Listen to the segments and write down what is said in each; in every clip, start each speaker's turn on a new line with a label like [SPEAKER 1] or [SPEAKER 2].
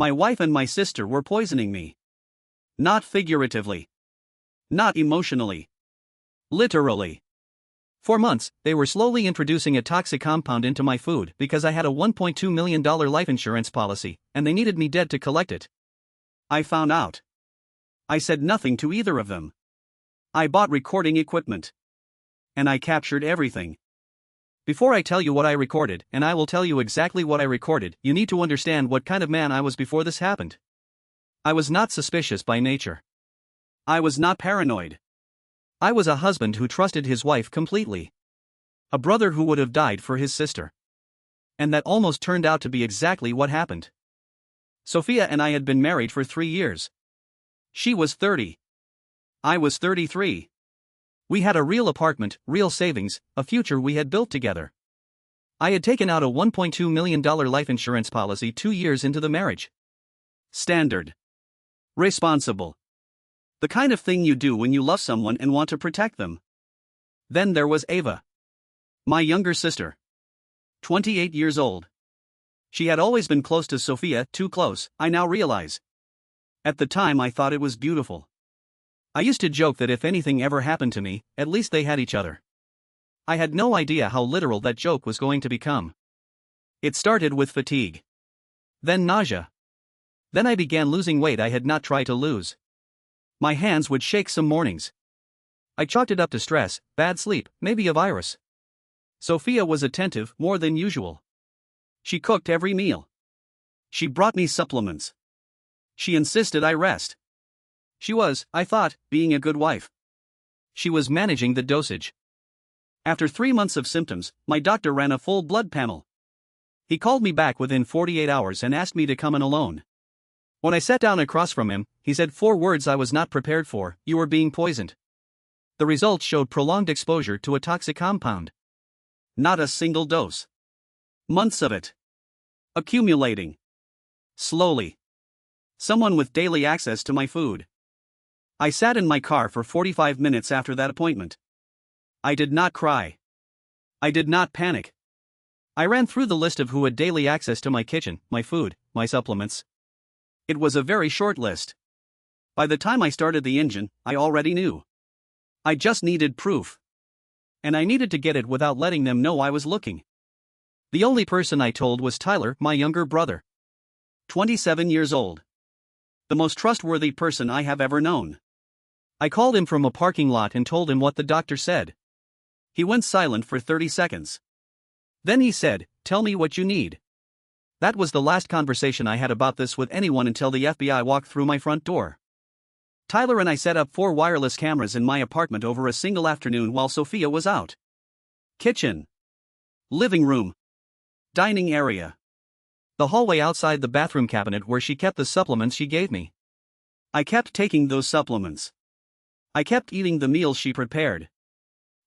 [SPEAKER 1] My wife and my sister were poisoning me. Not figuratively. Not emotionally. Literally.
[SPEAKER 2] For months, they were slowly introducing a toxic compound into my food because I had a $1.2 million life insurance policy, and they needed me dead to collect it.
[SPEAKER 1] I found out. I said nothing to either of them. I bought recording equipment. And I captured everything.
[SPEAKER 2] Before I tell you what I recorded, and I will tell you exactly what I recorded, you need to understand what kind of man I was before this happened. I was not suspicious by nature.
[SPEAKER 1] I was not paranoid.
[SPEAKER 2] I was a husband who trusted his wife completely. A brother who would have died for his sister. And that almost turned out to be exactly what happened.
[SPEAKER 1] Sophia and I had been married for 3 years. She was 30. I was 33.
[SPEAKER 2] We had a real apartment, real savings, a future we had built together. I had taken out a $1.2 million life insurance policy 2 years into the marriage.
[SPEAKER 1] Standard. Responsible. The kind of thing you do when you love someone and want to protect them. Then there was Ava. My younger sister. 28 years old. She had always been close to Sophia, too close, I now realize. At the time I thought it was beautiful. I used to joke that if anything ever happened to me, at least they had each other. I had no idea how literal that joke was going to become. It started with fatigue. Then nausea. Then I began losing weight I had not tried to lose. My hands would shake some mornings. I chalked it up to stress, bad sleep, maybe a virus. Sophia was attentive, more than usual. She cooked every meal. She brought me supplements. She insisted I rest. She was, I thought, being a good wife. She was managing the dosage. After 3 months of symptoms, my doctor ran a full blood panel. He called me back within 48 hours and asked me to come in alone. When I sat down across from him, he said 4 words I was not prepared for: you were being poisoned. The results showed prolonged exposure to a toxic compound. Not a single dose. Months of it. Accumulating. Slowly. Someone with daily access to my food. I sat in my car for 45 minutes after that appointment. I did not cry. I did not panic. I ran through the list of who had daily access to my kitchen, my food, my supplements. It was a very short list. By the time I started the engine, I already knew. I just needed proof. And I needed to get it without letting them know I was looking. The only person I told was Tyler, my younger brother. 27 years old. The most trustworthy person I have ever known. I called him from a parking lot and told him what the doctor said. He went silent for 30 seconds. Then he said, "Tell me what you need." That was the last conversation I had about this with anyone until the FBI walked through my front door. Tyler and I set up 4 wireless cameras in my apartment over a single afternoon while Sophia was out. Kitchen. Living room. Dining area. The hallway outside the bathroom cabinet where she kept the supplements she gave me. I kept taking those supplements. I kept eating the meals she prepared.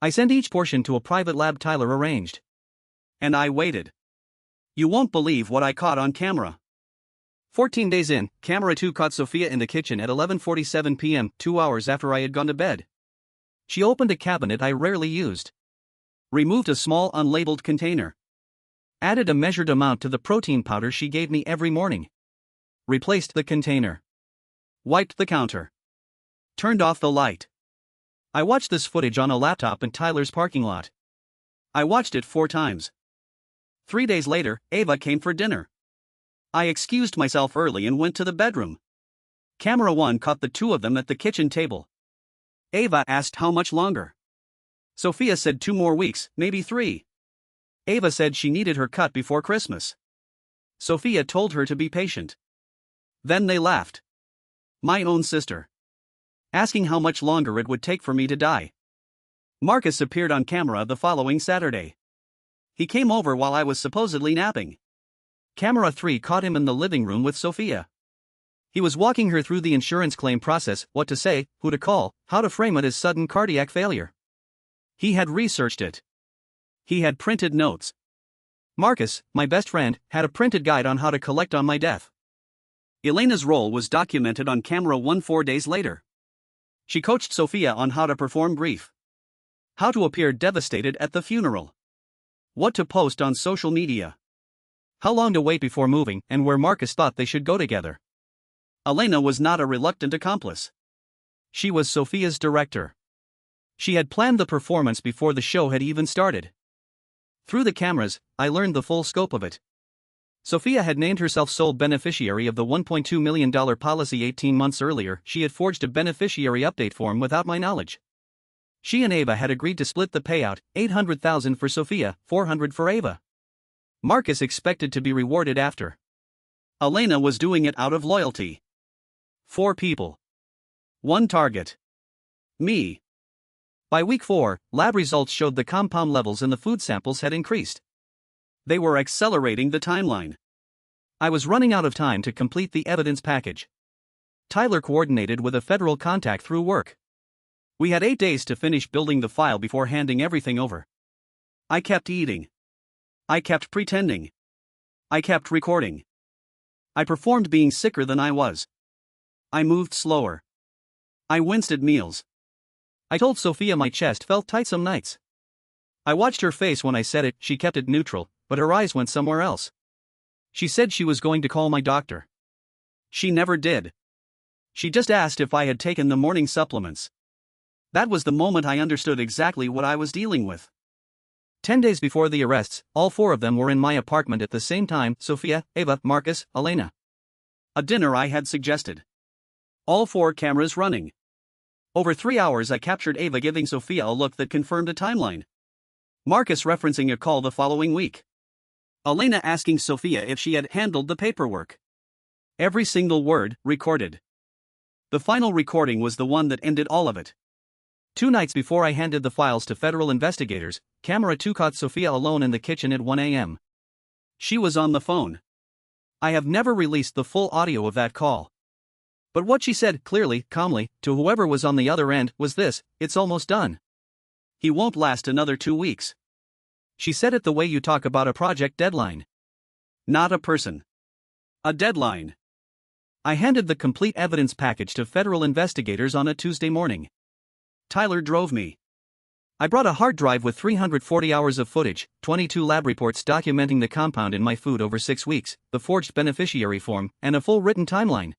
[SPEAKER 1] I sent each portion to a private lab Tyler arranged. And I waited. You won't believe what I caught on camera. 14 days in, camera 2 caught Sophia in the kitchen at 11:47 p.m., 2 hours after I had gone to bed. She opened a cabinet I rarely used. Removed a small unlabeled container. Added a measured amount to the protein powder she gave me every morning. Replaced the container. Wiped the counter. Turned off the light. I watched this footage on a laptop in Tyler's parking lot. I watched it 4 times. 3 days later, Ava came for dinner. I excused myself early and went to the bedroom. Camera 1 caught the 2 of them at the kitchen table. Ava asked how much longer. Sophia said 2 more weeks, maybe 3. Ava said she needed her cut before Christmas. Sophia told her to be patient. Then they laughed. My own sister. Asking how much longer it would take for me to die. Marcus appeared on camera the following Saturday. He came over while I was supposedly napping. Camera 3 caught him in the living room with Sophia. He was walking her through the insurance claim process, what to say, who to call, how to frame it as sudden cardiac failure. He had researched it. He had printed notes. Marcus, my best friend, had a printed guide on how to collect on my death. Elena's role was documented on camera 1 4 days later. She coached Sophia on how to perform grief. How to appear devastated at the funeral. What to post on social media.
[SPEAKER 2] How long to wait before moving, and where Marcus thought they should go together.
[SPEAKER 1] Elena was not a reluctant accomplice.
[SPEAKER 2] She was Sophia's director. She had planned the performance before the show had even started. Through the cameras, I learned the full scope of it. Sophia had named herself sole beneficiary of the $1.2 million policy 18 months earlier. She had forged a beneficiary update form without my knowledge. She and Ava had agreed to split the payout, $800,000 for Sophia, $400,000 for Ava. Marcus expected to be rewarded after.
[SPEAKER 1] Elena was doing it out of loyalty.
[SPEAKER 2] 4 people.
[SPEAKER 1] 1 target. Me.
[SPEAKER 2] By week 4, lab results showed the compound levels in the food samples had increased.
[SPEAKER 1] They were accelerating the timeline.
[SPEAKER 2] I was running out of time to complete the evidence package. Tyler coordinated with a federal contact through work.
[SPEAKER 1] We had 8 days to finish building the file before handing everything over. I kept eating. I kept pretending. I kept recording. I performed being sicker than I was. I moved slower. I winced at meals.
[SPEAKER 2] I told Sophia my chest felt tight some nights. I watched her face when I said it. She kept it neutral, but her eyes went somewhere else. She said she was going to call my doctor.
[SPEAKER 1] She never did. She just asked if I had taken the morning supplements. That was the moment I understood exactly what I was dealing with.
[SPEAKER 2] 10 days before the arrests, all 4 of them were in my apartment at the same time: Sophia, Ava, Marcus, Elena.
[SPEAKER 1] A dinner I had suggested. All 4 cameras running. Over 3 hours I captured Ava giving Sophia a look that confirmed a timeline. Marcus referencing a call the following week. Elena asking Sophia if she had handled the paperwork. Every single word recorded. The final recording was the one that ended all of it.
[SPEAKER 2] 2 nights before I handed the files to federal investigators, camera 2 caught Sophia alone in the kitchen at 1 a.m.
[SPEAKER 1] She was on the phone.
[SPEAKER 2] I have never released the full audio of that call. But what she said, clearly, calmly, to whoever was on the other end, was this: "It's almost done.
[SPEAKER 1] He won't last another 2 weeks."
[SPEAKER 2] She said it the way you talk about a project deadline.
[SPEAKER 1] Not a person. A deadline.
[SPEAKER 2] I handed the complete evidence package to federal investigators on a Tuesday morning.
[SPEAKER 1] Tyler drove me.
[SPEAKER 2] I brought a hard drive with 340 hours of footage, 22 lab reports documenting the compound in my food over 6 weeks, the forged beneficiary form, and a full written timeline.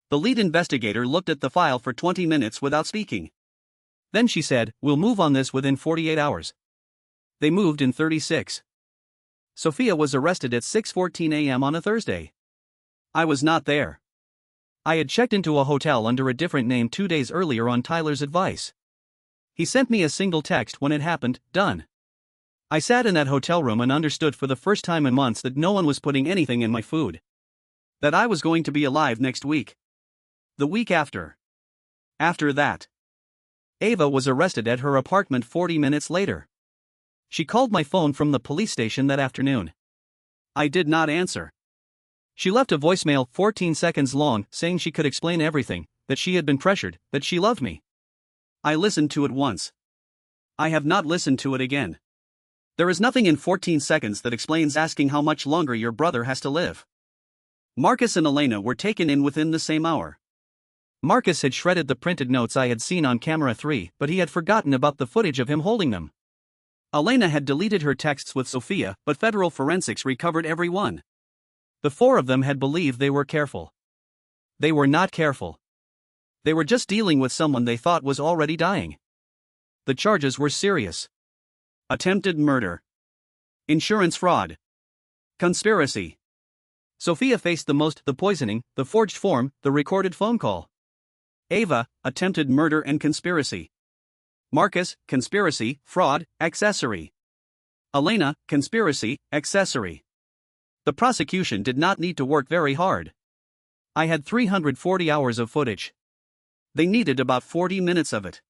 [SPEAKER 1] The lead investigator looked at the file for 20 minutes without speaking.
[SPEAKER 2] Then she said, "We'll move on this within 48 hours. They moved in 36. Sophia was arrested at 6:14 a.m. on a Thursday.
[SPEAKER 1] I was not there.
[SPEAKER 2] I had checked into a hotel under a different name 2 days earlier on Tyler's advice. He sent me a single text when it happened: "Done." I sat in that hotel room and understood for the first time in months that no one was putting anything in my food.
[SPEAKER 1] That I was going to be alive next week. The week after. After that.
[SPEAKER 2] Ava was arrested at her apartment 40 minutes later. She called my phone from the police station that afternoon.
[SPEAKER 1] I did not answer.
[SPEAKER 2] She left a voicemail 14 seconds long saying she could explain everything, that she had been pressured, that she loved me.
[SPEAKER 1] I listened to it once. I have not listened to it again. There is nothing in 14 seconds that explains asking how much longer your brother has to live. Marcus and Elena were taken in within the same hour.
[SPEAKER 2] Marcus had shredded the printed notes I had seen on camera 3, but he had forgotten about the footage of him holding them.
[SPEAKER 1] Elena had deleted her texts with Sophia, but federal forensics recovered every one.
[SPEAKER 2] The 4 of them had believed they were careful. They were not careful. They were just dealing with someone they thought was already dying. The charges were serious.
[SPEAKER 1] Attempted murder. Insurance fraud. Conspiracy.
[SPEAKER 2] Sophia faced the most: the poisoning, the forged form, the recorded phone call.
[SPEAKER 1] Ava, attempted murder and conspiracy. Marcus, conspiracy, fraud, accessory. Elena, conspiracy, accessory. The prosecution did not need to work very hard.
[SPEAKER 2] I had 340 hours of footage.
[SPEAKER 1] They needed about 40 minutes of it.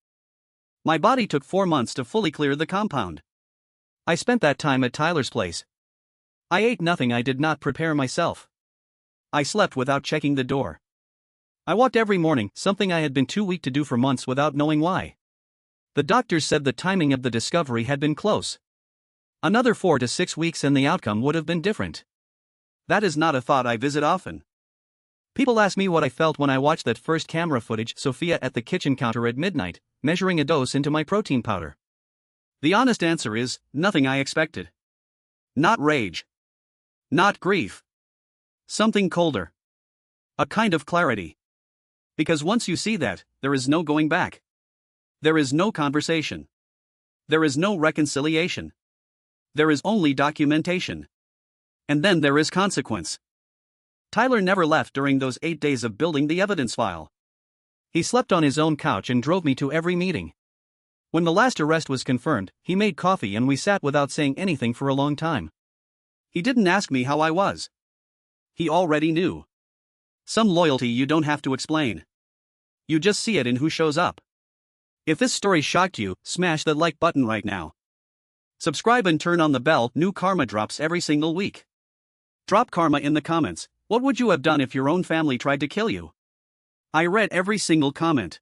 [SPEAKER 1] My body took 4 months to fully clear the compound.
[SPEAKER 2] I spent that time at Tyler's place. I ate nothing I did not prepare myself.
[SPEAKER 1] I slept without checking the door.
[SPEAKER 2] I walked every morning, something I had been too weak to do for months without knowing why. The doctors said the timing of the discovery had been close. Another 4 to 6 weeks and the outcome would have been different.
[SPEAKER 1] That is not a thought I visit often.
[SPEAKER 2] People ask me what I felt when I watched that first camera footage: Sophia at the kitchen counter at midnight, measuring a dose into my protein powder.
[SPEAKER 1] The honest answer is, nothing I expected. Not rage. Not grief. Something colder. A kind of clarity. Because once you see that, there is no going back. There is no conversation. There is no reconciliation. There is only documentation. And then there is consequence. Tyler never left during those 8 days of building the evidence file.
[SPEAKER 2] He slept on his own couch and drove me to every meeting. When the last arrest was confirmed, he made coffee and we sat without saying anything for a long time.
[SPEAKER 1] He didn't ask me how I was. He already knew. Some loyalty you don't have to explain. You just see it in who shows up. If this story shocked you, smash that like button right now. Subscribe and turn on the bell, new karma drops every single week. Drop karma in the comments. What would you have done if your own family tried to kill you? I read every single comment.